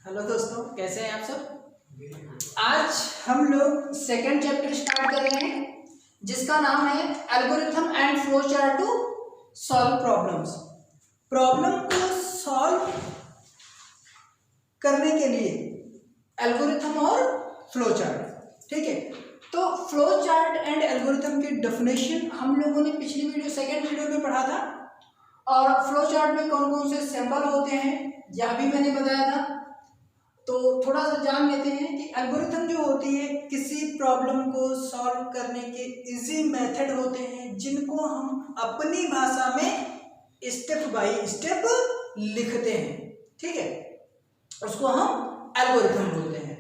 Hello दोस्तों, कैसे हैं आप सब। आज हम लोग सेकंड चैप्टर स्टार्ट कर रहे हैं जिसका नाम है algorithm and flow chart to solve problems. Problem को सॉल्व करने के लिए एल्गोरिथम और फ्लो चार्ट, ठीक है। तो फ्लो चार्ट एंड एल्गोरिथम की डेफिनेशन हम लोगों ने पिछली वीडियो सेकंड वीडियो में पढ़ा था, और फ्लो चार्ट में कौन कौन से सिंबल होते हैं यह भी मैंने बताया था। तो थोड़ा सा जान लेते हैं कि एल्गोरिथम जो होती है किसी प्रॉब्लम को सॉल्व करने के इजी मेथड होते हैं जिनको हम अपनी भाषा में स्टेप बाय स्टेप लिखते हैं, ठीक है। उसको हम एल्गोरिथम बोलते हैं।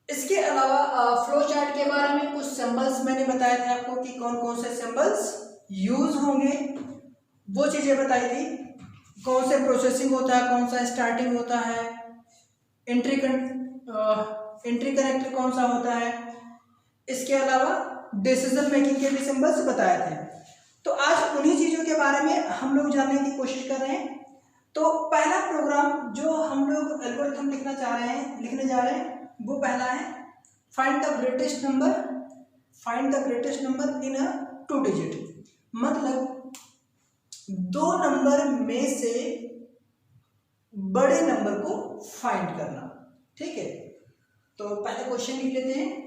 इसके अलावा फ्लो चार्ट के बारे में कुछ सिंबल्स मैंने बताए थे आपको कि कौन कौन से सिंबल्स यूज होंगे, वो चीजें बताई थी। कौन से प्रोसेसिंग होता है, कौन सा स्टार्टिंग होता है, एंट्री कनेक्टर कौन सा होता है। इसके अलावा डिसीजन मेकिंग के भी सिंबल्स बताए थे। तो आज उन्हीं चीजों के बारे में हम लोग जानने की कोशिश कर रहे हैं। तो पहला प्रोग्राम जो हम लोग एल्गोरिथम लिखने जा रहे हैं वो पहला है find the greatest number in a 2 digit. मतलब 2 नंबर में से बड़े नंबर को फाइंड करना, ठीक है। तो पहले क्वेश्चन लिख लेते हैं।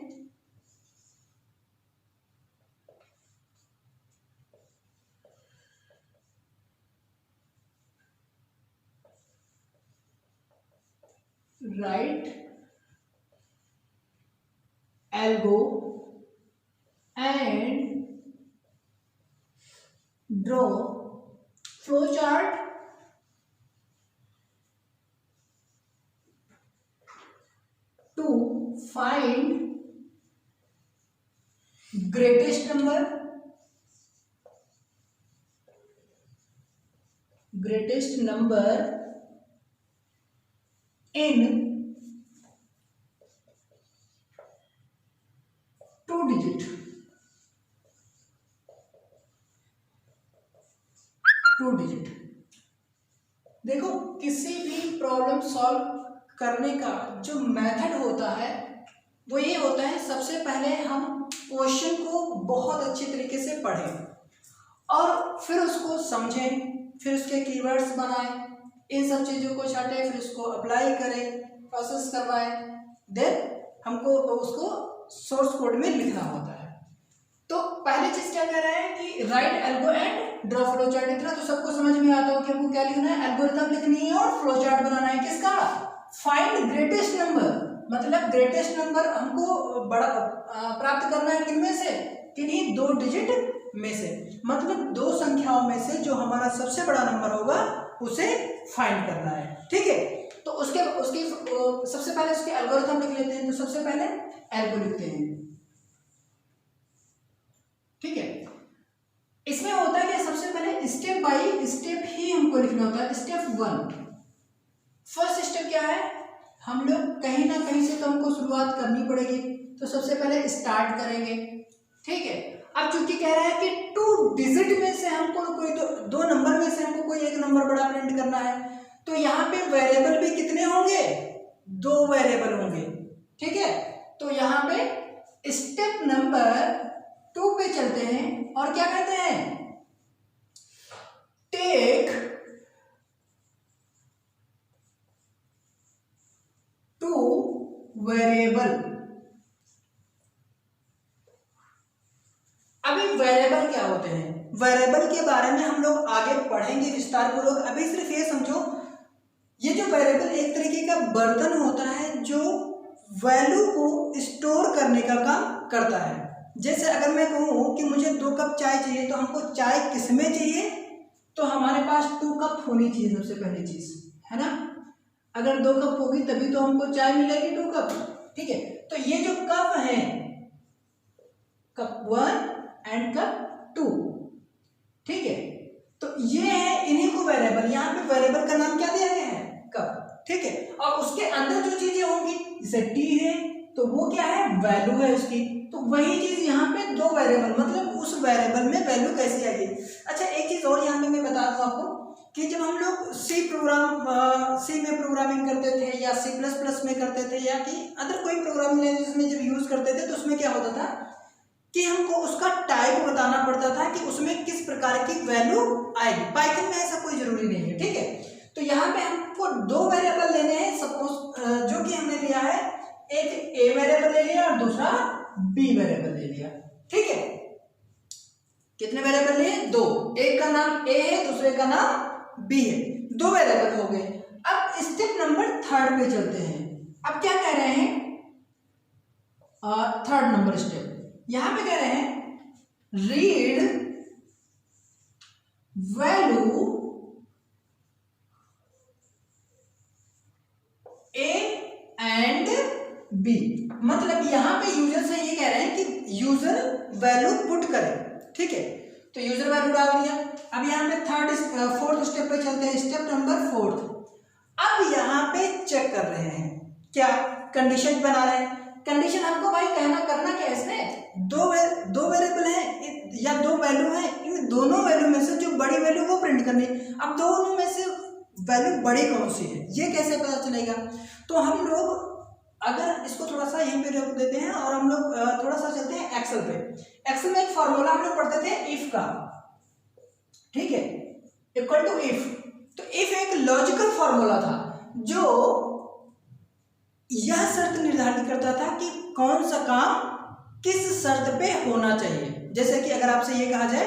Right algo and draw flow chart to find greatest number in 2 digit। 2 digit. देखो, किसी भी प्रॉब्लम सॉल्व करने का जो मेथड होता है वो ये होता है, सबसे पहले हम क्वेश्चन को बहुत अच्छे तरीके से पढ़ें और फिर उसको समझें, फिर उसके कीवर्ड्स बनाएं, इन सब चीज़ों को छाटें, फिर उसको अप्लाई करें, प्रोसेस करवाएं, देन हमको उसको सोर्स कोड में लिखना होता है। तो पहली चीज़ क्या कह रहा है कि right algo and draw flow chart. इतना तो सबको समझ में आता हो कि हमको क्या लिखना है, एल्गोरिथम लिखनी है और फ्लो चार्ट बनाना है। किसका? Find greatest number. मतलब ग्रेटेस्ट नंबर हमको बड़ा प्राप्त करना है किनमें से, किन्हीं 2 डिजिट में से। मतलब 2 संख्याओं में से जो हमारा सबसे बड़ा नंबर होगा उसे फाइंड करना है, ठीक है। तो उसकी सबसे पहले उसके एल्गोरिथम लिख लेते हैं। तो सबसे पहले एल्गो लिखते हैं, ठीक है। इसमें होता है कि सबसे पहले स्टेप बाय स्टेप ही हमको लिखना होता है। स्टेप 1, फर्स्ट स्टेप क्या है, हम लोग कहीं ना कहीं से तो हमको शुरुआत करनी पड़ेगी। तो सबसे पहले स्टार्ट करेंगे, ठीक है। अब चूंकि कह रहा है कि 2 डिजिट में से हमको कोई 2 नंबर में से हमको कोई एक नंबर बड़ा प्रिंट करना है, तो यहाँ पे वेरिएबल भी कितने होंगे, 2 वेरिएबल होंगे, ठीक है। तो यहाँ पे स्टेप नंबर 2 पे चलते हैं और क्या कहते हैं, टेक 2 वेरिएबल। अभी वेरिएबल क्या होते हैं, वेरिएबल के बारे में हम लोग आगे पढ़ेंगे विस्तार पूर्वक। अभी सिर्फ ये समझो, ये जो वेरिएबल एक तरीके का बर्तन होता है जो वैल्यू को स्टोर करने का काम करता है। जैसे अगर मैं कहूँ कि मुझे 2 कप चाय चाहिए, तो हमको चाय किसमें चाहिए, तो हमारे पास 2 कप होनी चाहिए, सबसे पहली चीज है ना। अगर 2 कप होगी तभी तो हमको चाय मिलेगी, 2 कप, ठीक है। तो ये जो कप है, कप 1 एंड कप 2, ठीक है। तो ये है, इन्हीं को वेरिएबल, यहाँ पे वेरिएबल का नाम क्या दिया गया है, कप, ठीक है। और उसके अंदर जो चीजें होंगी, जैसे टी है तो वो क्या है, वैल्यू है उसकी। तो वही चीज यहाँ पे 2 वेरिएबल, मतलब उस वेरिएबल में वैल्यू कैसी आएगी। अच्छा, एक चीज और यहाँ पे मैं बता दूं आपको कि जब हम लोग सी में प्रोग्रामिंग करते थे या C++ में करते थे या कि अदर कोई प्रोग्रामिंग लैंग्वेज में जब यूज करते थे तो उसमें क्या होता था कि हमको उसका टाइप बताना पड़ता था कि उसमें किस प्रकार की वैल्यू आएगी। पाइथन में ऐसा कोई जरूरी नहीं है, ठीक है। तो यहाँ पे हमको दो वेरिएबल लेने हैं, सपोज जो कि हमने लिया है, एक ए वेरिएबल ले लिया और दूसरा बी वेरिएबल ले लिया, ठीक है। कितने वेरिएबल लिए? दो, एक का नाम ए है, दूसरे का नाम बी है, दो वेरिएबल हो गए। अब स्टेप नंबर 3 पे चलते हैं। अब क्या कह रहे हैं? 3rd नंबर स्टेप, यहां पे कह रहे हैं read value A and B. मतलब यहां पे यूजर से ये कह रहे हैं कि यूजर वैल्यू पुट करे, ठीक है। तो यूजर वैल्यू डाल दिया। अब यहां पे 4th स्टेप पे चलते हैं, स्टेप नंबर 4। अब यहां पे चेक कर रहे हैं, क्या कंडीशन बना रहे हैं। कंडीशन हमको भाई करना क्या है, इसमें दो वेरिएबल है या दो वैल्यू है, इन दोनों वैल्यू में से जो बड़ी वैल्यू वो प्रिंट करनी है। अब दोनों में से वैल्यू बड़ी कौन सी है ये कैसे पता चलेगा? तो हम लोग अगर इसको थोड़ा सा यहीं पे रोक देते हैं और हम लोग थोड़ा सा चलते हैं एक्सेल पे। एक्सेल में एक फॉर्मूला हम लोग पढ़ते थे इफ का, ठीक है, इक्वल टू इफ। तो इफ एक लॉजिकल फॉर्मूला था जो यह शर्त निर्धारित करता था कि कौन सा काम किस शर्त पे होना चाहिए। जैसे कि अगर आपसे ये कहा जाए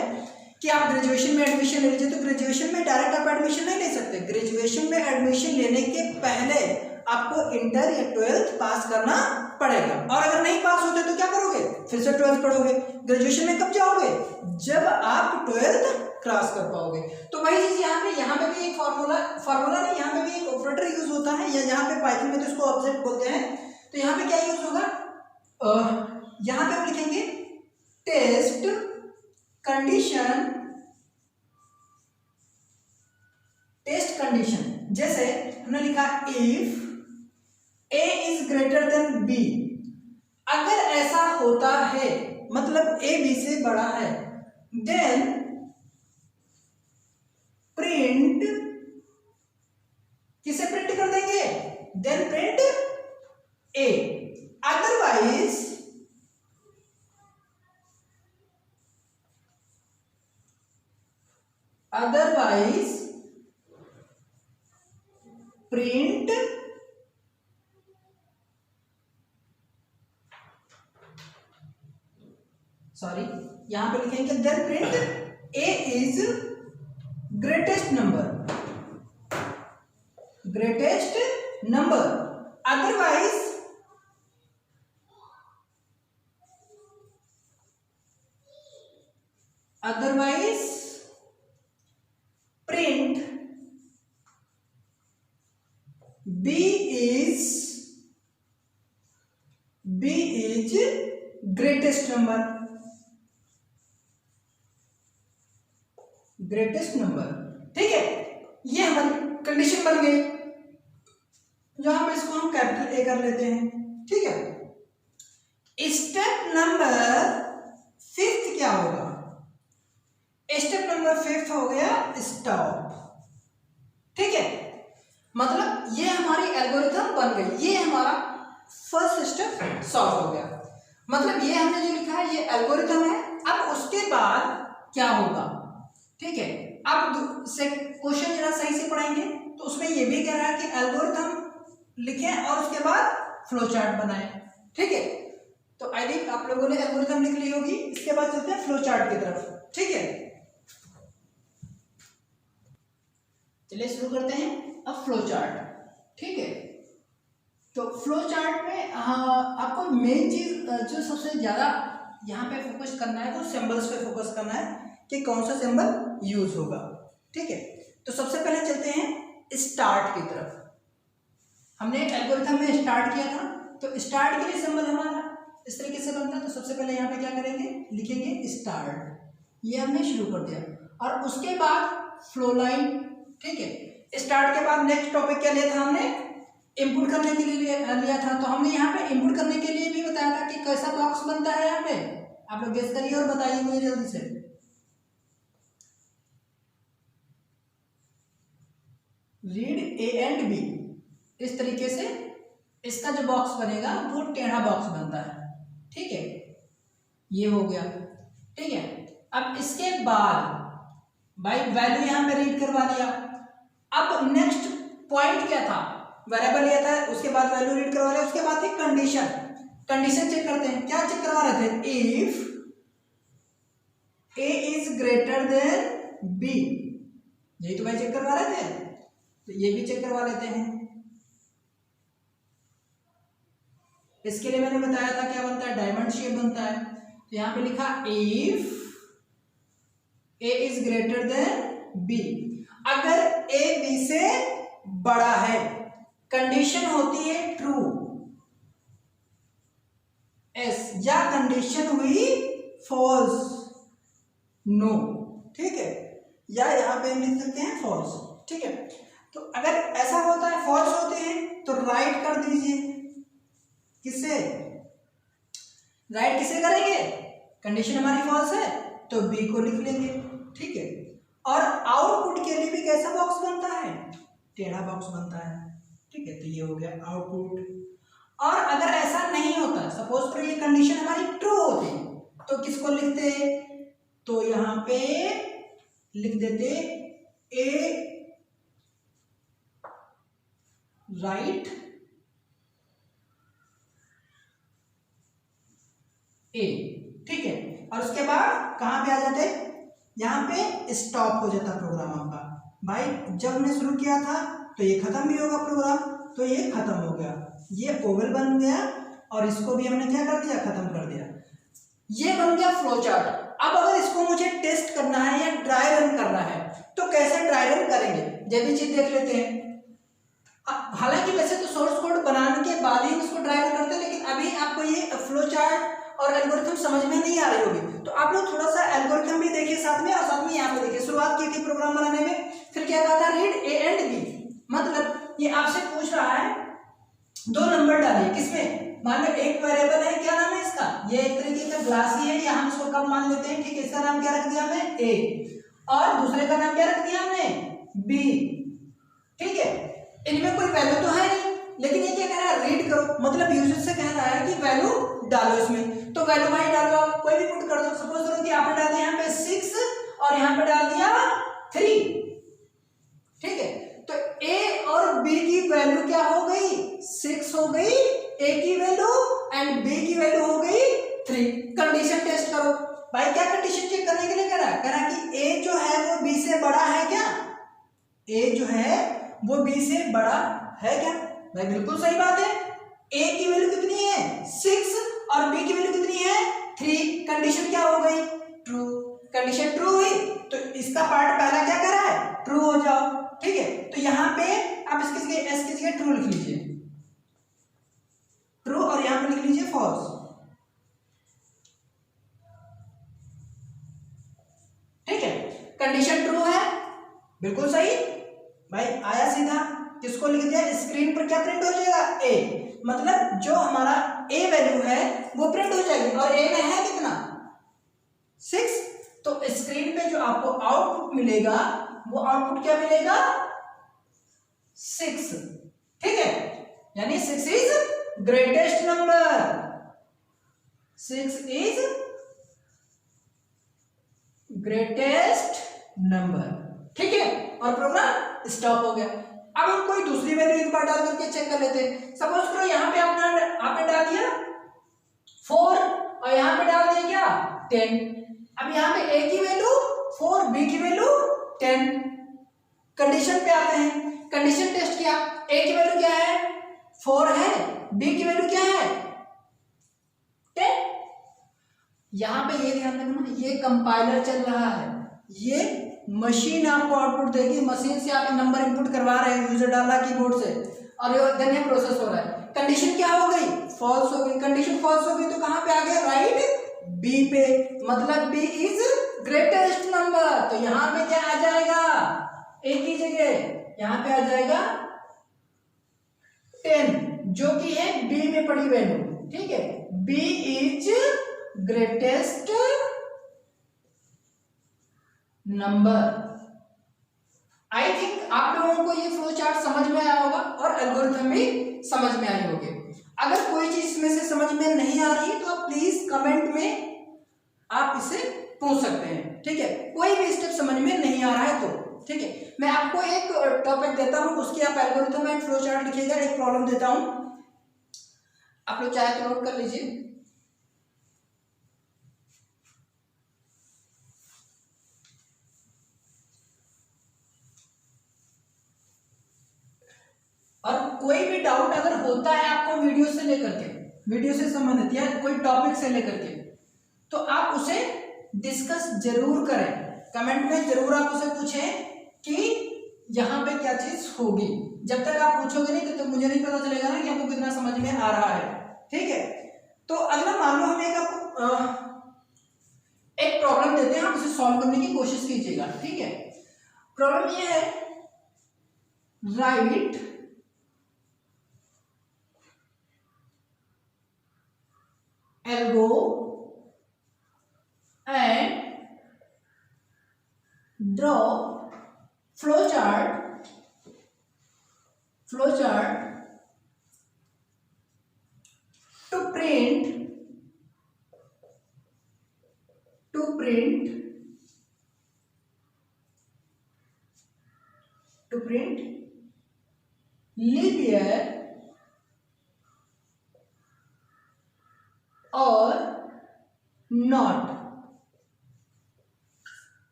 कि आप ग्रेजुएशन में एडमिशन ले लीजिए, तो ग्रेजुएशन में डायरेक्ट आप एडमिशन नहीं ले सकते। ग्रेजुएशन में एडमिशन लेने के पहले आपको इंटर या 12th पास करना पड़ेगा, और अगर नहीं पास होते तो क्या करोगे? फिर से 12th पढ़ोगे। ग्रेजुएशन में कब जाओगे? जब आप 12th क्रॉस कर पाओगे। तो वही चीज यहाँ पे भी एक फार्मूला नहीं, यहाँ पे भी एक ऑपरेटर यूज होता है, या यहाँ पे पाइथन में तो इसको ऑब्जेक्ट बोलते हैं। तो यहाँ पे क्या यूज होगा? यहाँ पे हम लिखेंगे टेस्ट कंडीशन। जैसे हमने लिखा if A is greater than B, अगर ऐसा होता है मतलब ए बी से बड़ा है, देन प्रिंट, किसे प्रिंट कर देंगे? Then print A. Otherwise print यहां पे लिखेंगे then print A is greatest number, otherwise print B is greatest number, ठीक है। ये हमारी कंडीशन बन गई। यहां पे इसको हम कैपिटल ए कर लेते हैं, ठीक है। स्टेप नंबर 5 क्या होगा? स्टेप नंबर 5 हो गया स्टॉप, ठीक है। मतलब ये हमारी एल्गोरिथम बन गई, ये हमारा फर्स्ट स्टेप सॉल्व हो गया। मतलब ये हमने जो लिखा है ये एल्गोरिथम है। अब उसके बाद क्या होगा, ठीक है। अब से क्वेश्चन जरा सही से पढ़ेंगे तो उसमें ये भी कह रहा है कि एल्गोरिथम लिखें और उसके बाद फ्लो चार्ट बनाएं, ठीक है। तो आई थिंक आप लोगों ने एल्गोरिथम लिख ली होगी। इसके बाद चलते हैं फ्लो चार्ट की तरफ, ठीक है। चलिए शुरू करते हैं अब फ्लो चार्ट, ठीक है। तो फ्लो चार्ट में आपको मेन चीज जो सबसे ज्यादा यहाँ पे फोकस करना है वो सिंबल्स पे फोकस करना है कि कौन सा सिंबल यूज होगा, ठीक है। तो सबसे पहले चलते हैं स्टार्ट की तरफ। हमने एल्गोरिथम में स्टार्ट किया था, तो स्टार्ट के लिए सिंबल हमारा इस तरीके से बनता है। तो सबसे पहले यहाँ पे क्या करेंगे, लिखेंगे स्टार्ट, ये हमने शुरू कर दिया। और उसके बाद फ्लो लाइन, ठीक है। स्टार्ट के बाद नेक्स्ट टॉपिक क्या लिया था हमने? इनपुट करने के लिए लिया था। तो हमने यहाँ पे इनपुट करने के लिए भी बताया था कि कैसा बॉक्स बनता है। यहाँ पे आप लोग गेस करिए और बताइए मुझे जल्दी से। Read A and B. इस तरीके से इसका जो बॉक्स बनेगा वो टेढ़ा बॉक्स बनता है, ठीक है, ये हो गया, ठीक है। अब इसके बाद भाई वैल्यू यहां पे रीड करवा लिया। अब नेक्स्ट पॉइंट क्या था, वेरिएबल लिया था, उसके बाद वैल्यू रीड करवा लिया, उसके बाद एक कंडीशन, कंडीशन चेक करते हैं। क्या चेक करवा रहे थे, if A is greater than B, यही तो भाई चेक करवा रहे थे, तो ये भी चेक करवा लेते हैं। इसके लिए मैंने बताया था क्या बनता है, डायमंड शेप बनता है। तो यहां पे लिखा if A is greater than B, अगर ए बी से बड़ा है, कंडीशन होती है ट्रू एस, या कंडीशन हुई फॉल्स नो, ठीक है, या यहां पे हम लिख सकते हैं फॉल्स, ठीक है। तो अगर ऐसा होता है, फॉल्स होते हैं, तो राइट कर दीजिए, किससे राइट किसे करेंगे, कंडीशन हमारी फॉल्स है तो बी को लिख लेंगे, ठीक है। और आउटपुट के लिए भी कैसा बॉक्स बनता है, टेढ़ा बॉक्स बनता है, ठीक है। तो ये हो गया आउटपुट। और अगर ऐसा नहीं होता, सपोज करो ये कंडीशन हमारी ट्रू होती, तो किसको लिखते, तो यहां पे लिख देते ए राइट ए, ठीक है। और उसके बाद कहां पे आ जाते, यहां पे स्टॉप हो जाता प्रोग्राम आपका। भाई जब हमने शुरू किया था तो ये खत्म भी होगा प्रोग्राम, तो ये खत्म हो गया, ये ओवल बन गया, और इसको भी हमने क्या कर दिया, खत्म कर दिया, ये बन गया फ्लो चार्ट। अब अगर इसको मुझे टेस्ट करना है या ड्राई रन करना है, तो कैसे ड्राई रन करेंगे, ये भी चीज देख लेते हैं। हालांकि वैसे तो सोर्स कोड बनाने के बाद ही इसको ड्राई रन करते हैं, लेकिन अभी आपको ये फ्लो चार्ट और एल्गोरिथम समझ में नहीं आ रही होगी, तो आप लोग थोड़ा सा एल्गोरिथम भी देखिए साथ में, और साथ में यहाँ पे देखिए। शुरुआत की थी प्रोग्राम बनाने में, फिर क्या कहा था, रीड ए एंड बी, मतलब ये आपसे पूछ रहा है दो नंबर डालिए, किसमें, मान लो एक वेरिएबल है, क्या नाम है इसका, ये एक तरीके का ग्लास ही है, या हम इसको कब मान लेते हैं, ठीक है, इसका नाम क्या रख दिया हमने ए, और दूसरे का नाम क्या रख दिया हमने बी, ठीक है। इनमें कोई वैल्यू तो है नहीं, लेकिन ये क्या कह रहा है, रीड करो, मतलब यूजर से कह रहा है कि वैल्यू डालो इसमें, तो वैल्यू भाई डालो, आप कोई भी पुट कर दो। सपोज करो कि आपने डाल दिया यहाँ पे 6 और यहाँ पे डाल दिया 3, ठीक है। तो ए और बी की वैल्यू क्या हो गई, 6 हो गई ए की वैल्यू, एंड बी की वैल्यू हो गई 3। कंडीशन टेस्ट करो भाई, क्या कंडीशन चेक करने के लिए कह रहा है कि ए जो है वो बी से बड़ा है क्या, ए जो है वो बी से बड़ा है क्या, भाई बिल्कुल सही बात है। ए की वैल्यू कितनी है 6 और बी की वैल्यू कितनी है 3, कंडीशन क्या हो गई, ट्रू, कंडीशन ट्रू हुई, तो इसका पार्ट पहला क्या कर रहा है, ट्रू हो जाओ, ठीक है। तो यहां पे आप इसकी जगह एस की जगह ट्रू लिख लीजिए, ट्रू, और यहां पे लिख लीजिए फॉल्स, ठीक है। कंडीशन ट्रू है, बिल्कुल सही भाई, आया सीधा, किसको लिख दिया, स्क्रीन पर क्या प्रिंट हो जाएगा, ए, मतलब जो हमारा ए वैल्यू है वो प्रिंट हो जाएगी, और ए में है कितना 6, तो स्क्रीन पे जो आपको आउटपुट मिलेगा वो आउटपुट क्या मिलेगा 6, ठीक है, यानी 6 is greatest number, 6 is greatest number, ठीक है, और प्रोग्राम स्टॉप हो गया। अब हम कोई दूसरी वैल्यू एक बार डाल करके चेक कर लेते हैं। सपोज करो यहाँ पे आपने डाल दिया 4 और यहाँ पे डाल दिया क्या 10। अब यहाँ पे ए की वैल्यू 4, बी की वैल्यू 10। कंडीशन पे आते हैं, कंडीशन टेस्ट किया, ए की वैल्यू क्या है 4 है, बी की वैल्यू क्या है 10। यहां पे ये ध्यान रखना, ये कंपाइलर चल रहा है, ये मशीन आपको आउटपुट देगी, मशीन से आप नंबर इनपुट करवा रहे हैं, यूजर डाला कीबोर्ड से, और देन ये प्रोसेस हो रहा है। कंडीशन क्या हो गई फॉल्स हो गई, कंडीशन फॉल्स हो गई तो कहां पे आ गए, राइट बी पे, मतलब बी इज ग्रेटेस्ट नंबर, तो यहां पे क्या आ जाएगा, ए की जगह यहां पे आ जाएगा 10, जो कि है बी में पड़ी वैल्यू, ठीक है, B is greatest number. I think आप लोगों को ये फ्लो चार्ट समझ में आया होगा और एल्गोरिथम भी समझ में आई होगी। अगर कोई चीज इसमें से समझ में नहीं आ रही तो आप प्लीज कमेंट में आप इसे पूछ सकते हैं, ठीक है। कोई भी स्टेप समझ में नहीं आ रहा है तो ठीक है। मैं आपको एक टॉपिक देता हूं, उसकी आप एल्गोरिथम एंड फ्लो चार्ट लिखिएगा। एक प्रॉब्लम देता हूं, आप लोग चाहे तो नोट कर लीजिए। और कोई भी डाउट अगर होता है आपको वीडियो से लेकर के, वीडियो से संबंधित या कोई टॉपिक से लेकर के, तो आप उसे डिस्कस जरूर करें। कमेंट में जरूर आप उसे पूछें कि यहाँ पे क्या चीज होगी। जब तक आप पूछोगे नहीं तो मुझे नहीं पता चलेगा ना कि आपको कितना समझ में आ रहा है, ठीक है। तो अगला मान लो हम एक प्रॉब्लम देते हैं, आप उसे सॉल्व करने की कोशिश कीजिएगा, ठीक है। प्रॉब्लम ये है, right algo and draw flowchart to print leap year और नॉट।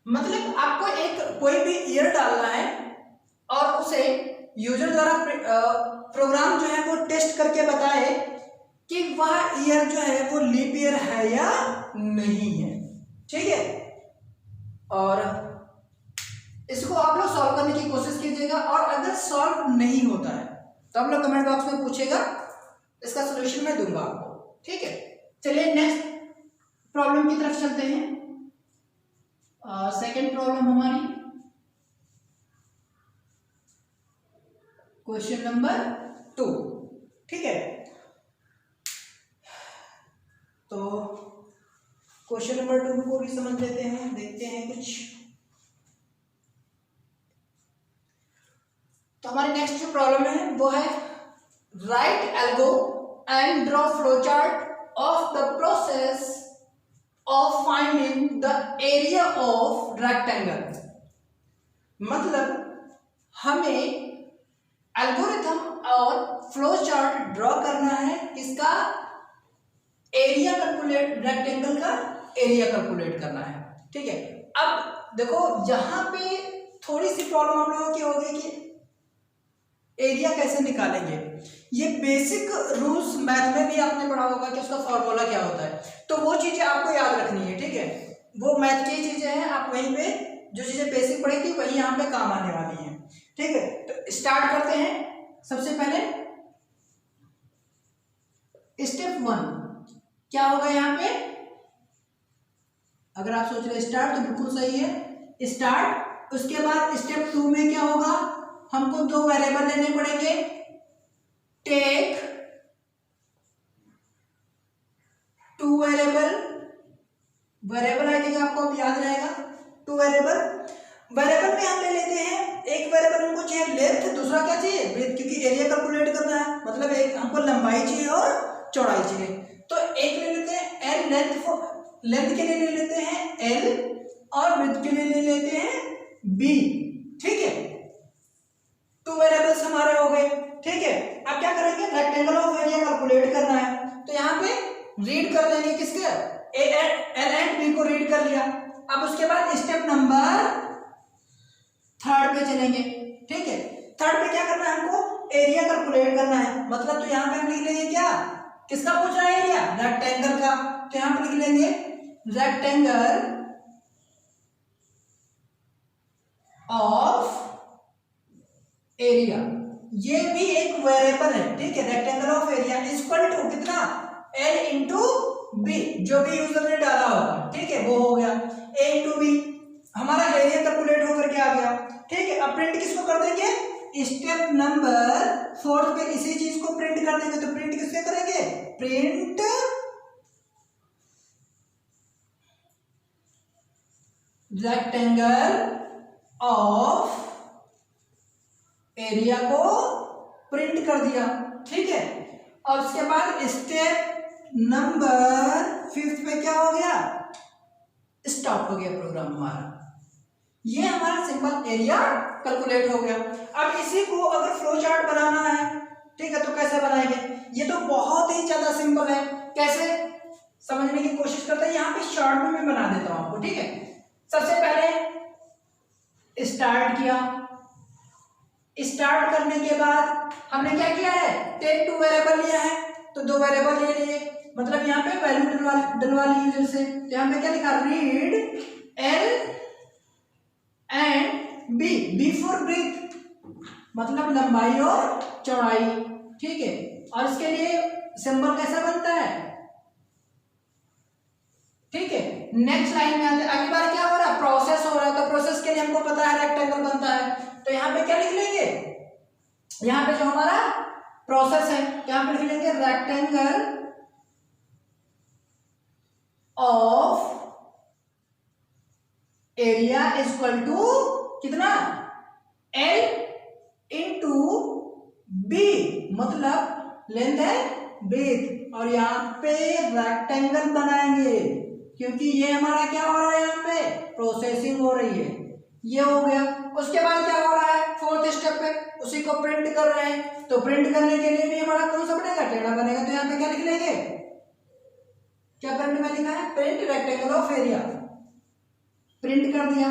मतलब आपको एक कोई भी ईयर डालना है और उसे यूजर द्वारा प्रोग्राम जो है वो टेस्ट करके बताए कि वह ईयर जो है वो लीप ईयर है या नहीं है, ठीक है। और इसको आप लोग सॉल्व करने की कोशिश कीजिएगा और अगर सॉल्व नहीं होता है तो आप लोग कमेंट बॉक्स में पूछेगा, इसका सॉल्यूशन मैं दूंगा आपको, ठीक है। चलिए नेक्स्ट प्रॉब्लम की तरफ चलते हैं। सेकेंड प्रॉब्लम हमारी क्वेश्चन नंबर 2, ठीक है। तो क्वेश्चन नंबर 2 को भी समझ लेते हैं, देखते हैं कुछ। तो हमारी नेक्स्ट जो प्रॉब्लम है वो है, right algo and draw flow chart of the process of finding the area of rectangle। मतलब हमें एल्गोरिथम और फ्लो चार्ट ड्रॉ करना है, किसका? एरिया कैलकुलेट, रेक्टेंगल का एरिया कैलकुलेट करना है, ठीक है। अब देखो जहां पे थोड़ी सी प्रॉब्लम आप लोगों की होगी कि एरिया कैसे निकालेंगे। ये बेसिक रूल्स मैथ में भी आपने पढ़ा होगा कि उसका फॉर्मूला क्या होता है, तो वो चीजें आपको याद रखनी है, ठीक है। वो मैथ की चीजें हैं, आप वहीं पे जो चीजें बेसिक पढ़ी थी वही यहाँ पे काम आने वाली हैं, ठीक है। तो स्टार्ट करते हैं। सबसे पहले स्टेप 1 क्या होगा यहाँ पे? अगर आप सोच रहे स्टार्ट तो बिल्कुल सही है, स्टार्ट। उसके बाद स्टेप 2 में क्या होगा, हमको 2 वेरिएबल लेने पड़ेंगे। Take 2 variable, variable I think आपको अब याद रहेगा, 2 वेरिएबल में हम ले लेते हैं। एक वेरिएबल हमको चाहिए लेंथ, दूसरा क्या चाहिए? ब्रेथ, क्योंकि एरिया कैलकुलेट करना है, मतलब एक हमको लंबाई चाहिए और चौड़ाई चाहिए। तो एक ले लेते हैं एल, लेंथ के लिए ले लेते हैं एल और ब्रेथ के लिए ले लेते हैं बी, ठीक है। 2 वेरिएबल्स हमारे हो गए, ठीक है। अब क्या करेंगे, रेक्टेंगल ऑफ एरिया कैलकुलेट करना है, तो यहाँ पे रीड कर लेंगे किसके, एल एंड बी को रीड कर लिया। अब उसके बाद स्टेप नंबर 3 पे चलेंगे, ठीक है। 3 पे क्या करना है, हमको एरिया कैलकुलेट करना है। मतलब तो यहाँ पे हम लिख लेंगे क्या, किसका पूछ रहा है एरिया? रेक्टेंगल का। तो यहाँ पे लिख लेंगे रेक्टेंगल ऑफ एरिया, ये भी एक वेरिएबल है, ठीक है। Rectangle of area equal to कितना, एल इंटू बी, जो भी यूजर ने डाला होगा, ठीक है, वो हो गया ए इंटू बी। हमारा एरिया कैलकुलेट होकर के आ गया, ठीक है। अब प्रिंट किसको कर देंगे, स्टेप नंबर 4 पे इसी चीज को प्रिंट कर देंगे। तो प्रिंट किससे करेंगे, प्रिंट रेक्टेंगल ऑफ एरिया को प्रिंट कर दिया, ठीक है। और उसके बाद स्टेप नंबर 5 पे क्या हो गया, स्टॉप हो गया प्रोग्राम हमारा। ये हमारा सिंपल एरिया कैलकुलेट हो गया। अब इसी को अगर फ्लो चार्ट बनाना है, ठीक है, तो कैसे बनाएंगे? ये तो बहुत ही ज्यादा सिंपल है, कैसे समझने की कोशिश करते हैं। यहाँ पे शॉर्ट में मैं बना देता हूं आपको, ठीक है। सबसे पहले स्टार्ट किया, स्टार्ट करने के बाद हमने क्या किया है, टेक 2 वेरिएबल लिया है, तो 2 वेरिएबल ले लिए, मतलब यहाँ पे वैल्यू डलवा ली यूजर से। तो यहाँ पे क्या लिखा, read L and B, B for breadth, मतलब लंबाई और चौड़ाई, ठीक है। और इसके लिए सिंबल कैसा बनता है, ठीक है। नेक्स्ट लाइन में आते, अगली बार क्या हो रहा है, प्रोसेस हो रहा है, तो प्रोसेस के लिए हमको पता है रेक्टेंगल बनता है, तो यहाँ पे क्या लिख लेंगे, यहाँ पे जो हमारा प्रोसेस है, यहाँ पे लिख लेंगे rectangle of area is equal to कितना, एल इंटू बी, मतलब लेंथ एंड ब्रेथ। और यहाँ पे रेक्टेंगल बनाएंगे, क्योंकि ये हमारा क्या हो रहा है, यहाँ पे प्रोसेसिंग हो रही है, ये हो गया। उसके बाद क्या हो रहा है, फोर्थ स्टेप पे उसी को प्रिंट कर रहे हैं, तो प्रिंट करने के लिए भी हमारा कौन सा बनेगा, टेढ़ा बनेगा। तो यहाँ पे क्या लिख लेंगे, क्या प्रिंट में लिखा है, print rectangle of area, print कर दिया,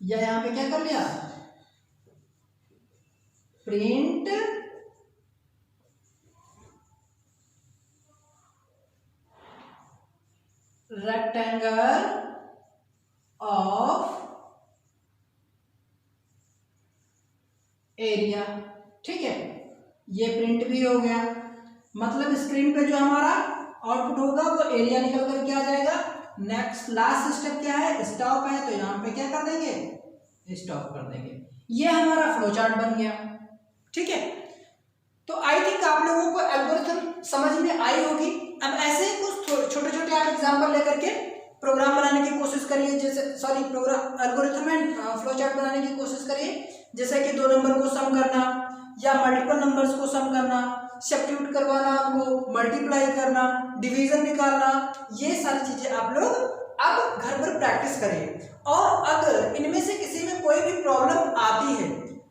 या यहाँ पे क्या कर लिया, प्रिंट रेक्टेंगल ऑफ एरिया, ठीक है। ये प्रिंट भी हो गया, मतलब स्क्रीन पे जो हमारा आउटपुट होगा वो एरिया निकल कर के आ जाएगा। नेक्स्ट लास्ट स्टेप क्या है, स्टॉप है, तो यहाँ पे क्या कर देंगे, स्टॉप कर देंगे। ये हमारा फ्लो चार्ट बन गया, ठीक है। तो आई थिंक आप लोगों को एल्गोरिथम समझ में आई होगी। अब ऐसे कुछ छोटे छोटे आप एग्जांपल लेकर के प्रोग्राम बनाने की कोशिश करिए, जैसे sorry program algorithm and flow chart बनाने की कोशिश करिए, जैसे कि 2 नंबर को सम करना या मल्टीपल नंबर्स को सम करना, सब्स्टिट्यूट करवाना, उनको मल्टीप्लाई करना, डिवीजन निकालना, ये सारी चीजें आप लोग अब घर पर प्रैक्टिस करिए। और अगर इनमें से किसी में कोई भी प्रॉब्लम आती है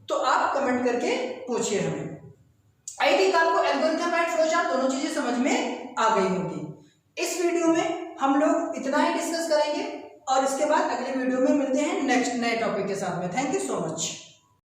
तो आप कमेंट करके पूछिए हमें। आई थिंक आपको एल्गोरिथम एंड फ्लो चार्ट दोनों चीजें समझ में आ गई होगी। इस वीडियो में हम लोग इतना ही डिस्कस करेंगे और इसके बाद अगले वीडियो में मिलते हैं नेक्स्ट नए टॉपिक के साथ में। Thank you so much.